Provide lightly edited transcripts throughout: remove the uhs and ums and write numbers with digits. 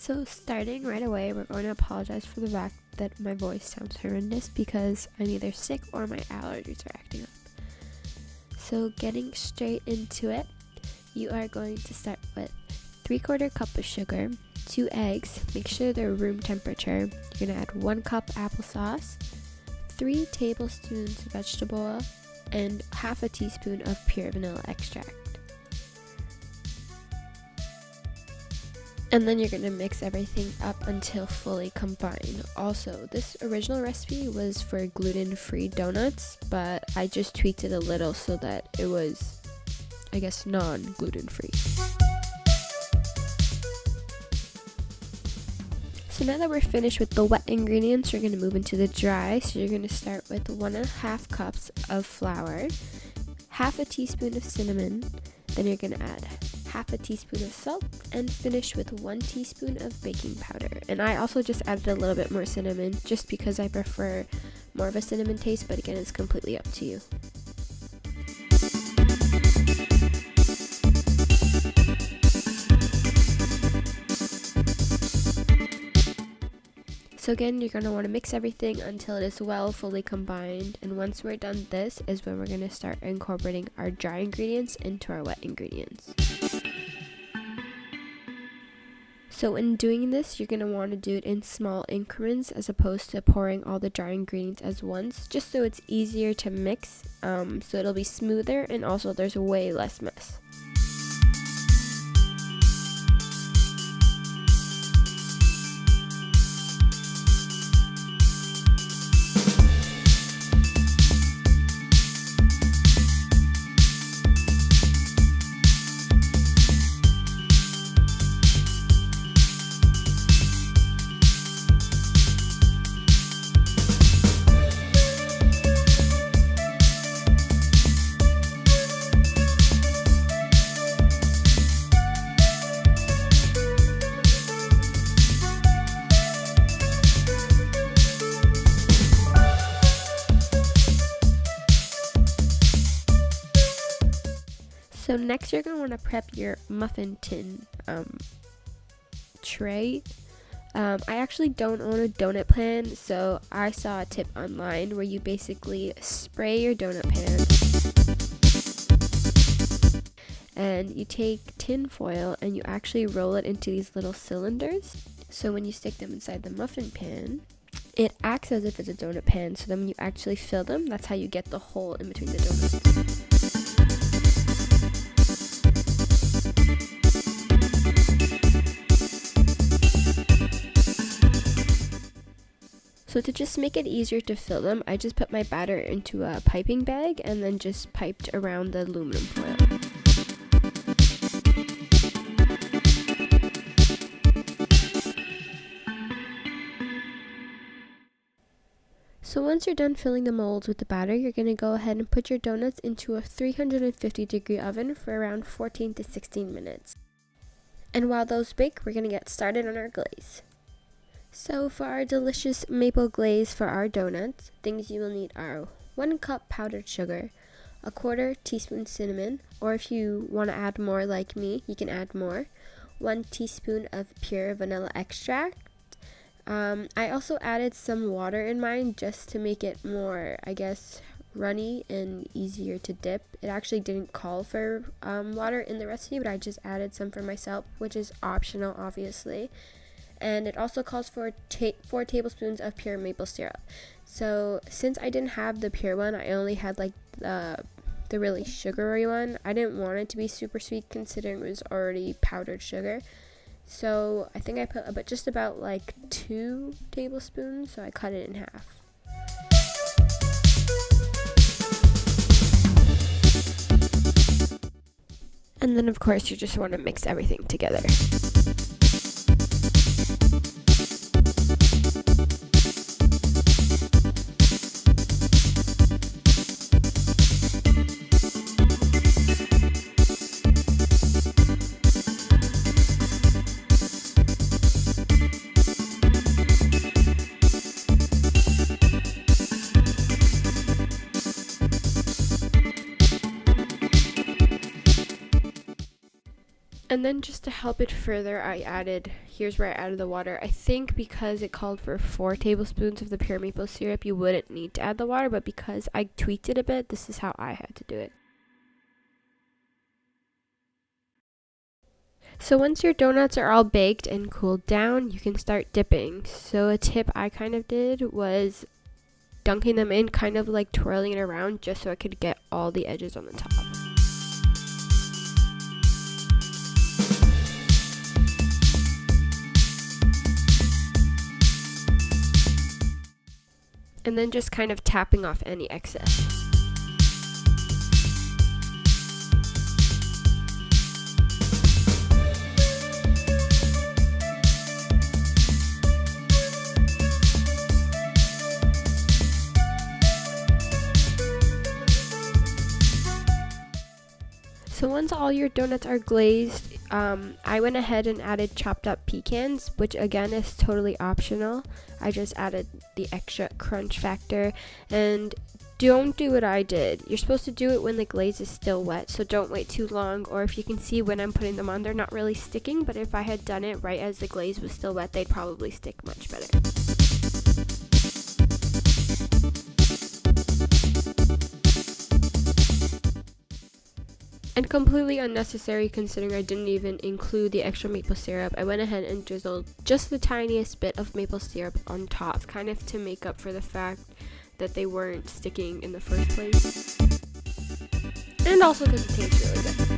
So starting right away, we're going to apologize for the fact that my voice sounds horrendous because I'm either sick or my allergies are acting up. So getting straight into it, you are going to start with 3/4 cup of sugar, 2 eggs, make sure they're room temperature. You're going to add 1 cup applesauce, 3 tablespoons vegetable oil, and half a teaspoon of pure vanilla extract. And then you're going to mix everything up until fully combined. Also, this original recipe was for gluten-free donuts, but I just tweaked it a little so that it was, I guess, non-gluten-free. So now that we're finished with the wet ingredients, we're going to move into the dry. So you're going to start with 1.5 cups of flour, half a teaspoon of cinnamon, then you're going to add half a teaspoon of salt, and finish with 1 teaspoon of baking powder. And I also just added a little bit more cinnamon just because I prefer more of a cinnamon taste, but again, it's completely up to you. So again, you're going to want to mix everything until it is fully combined, and once we're done, this is when we're going to start incorporating our dry ingredients into our wet ingredients. So in doing this, you're going to want to do it in small increments as opposed to pouring all the dry ingredients as once, just so it's easier to mix, so it'll be smoother, and also there's way less mess. So next you're going to want to prep your muffin tin tray. I actually don't own a donut pan, so I saw a tip online where you basically spray your donut pan and you take tin foil and you actually roll it into these little cylinders. So when you stick them inside the muffin pan, it acts as if it's a donut pan, so then when you actually fill them, that's how you get the hole in between the donuts. So to just make it easier to fill them, I just put my batter into a piping bag and then just piped around the aluminum foil. So once you're done filling the molds with the batter, you're going to go ahead and put your donuts into a 350-degree oven for around 14 to 16 minutes. And while those bake, we're going to get started on our glaze. So for our delicious maple glaze for our donuts, things you will need are 1 cup powdered sugar, 1/4 teaspoon cinnamon, or if you want to add more like me, you can add more, 1 teaspoon of pure vanilla extract. I also added some water in mine just to make it more, I guess, runny and easier to dip. It actually didn't call for water in the recipe, but I just added some for myself, which is optional, obviously. And it also calls for 4 tablespoons of pure maple syrup. So since I didn't have the pure one, I only had like the really sugary one. I didn't want it to be super sweet considering it was already powdered sugar. So I think I put just about like 2 tablespoons, so I cut it in half. And then of course you just want to mix everything together. And then just to help it further, here's where I added the water. I think because it called for 4 tablespoons of the pure maple syrup, you wouldn't need to add the water, but because I tweaked it a bit, this is how I had to do it. So once your donuts are all baked and cooled down, you can start dipping. So a tip I kind of did was dunking them in, kind of like twirling it around just so I could get all the edges on the top. And then just kind of tapping off any excess. So once all your donuts are glazed, I went ahead and added chopped up pecans, which again is totally optional. I just added the extra crunch factor, and don't do what I did. You're supposed to do it when the glaze is still wet, so don't wait too long, or if you can see when I'm putting them on, they're not really sticking, but if I had done it right as the glaze was still wet, they'd probably stick much better. And completely unnecessary considering I didn't even include the extra maple syrup. I went ahead and drizzled just the tiniest bit of maple syrup on top, kind of to make up for the fact that they weren't sticking in the first place. And also because it tastes really good.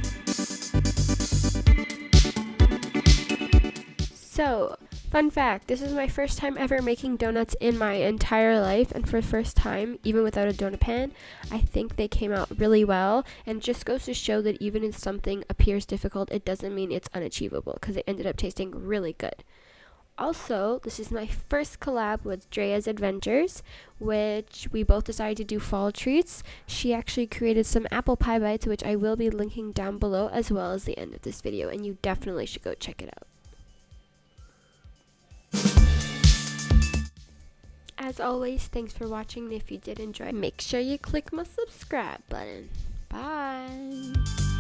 So, fun fact, this is my first time ever making donuts in my entire life, and for the first time, even without a donut pan, I think they came out really well, and it just goes to show that even if something appears difficult, it doesn't mean it's unachievable, because it ended up tasting really good. Also, this is my first collab with Drea's Adventures, which we both decided to do fall treats. She actually created some apple pie bites, which I will be linking down below, as well as the end of this video, and you definitely should go check it out. As always, thanks for watching, and if you did enjoy, make sure you click my subscribe button. Bye!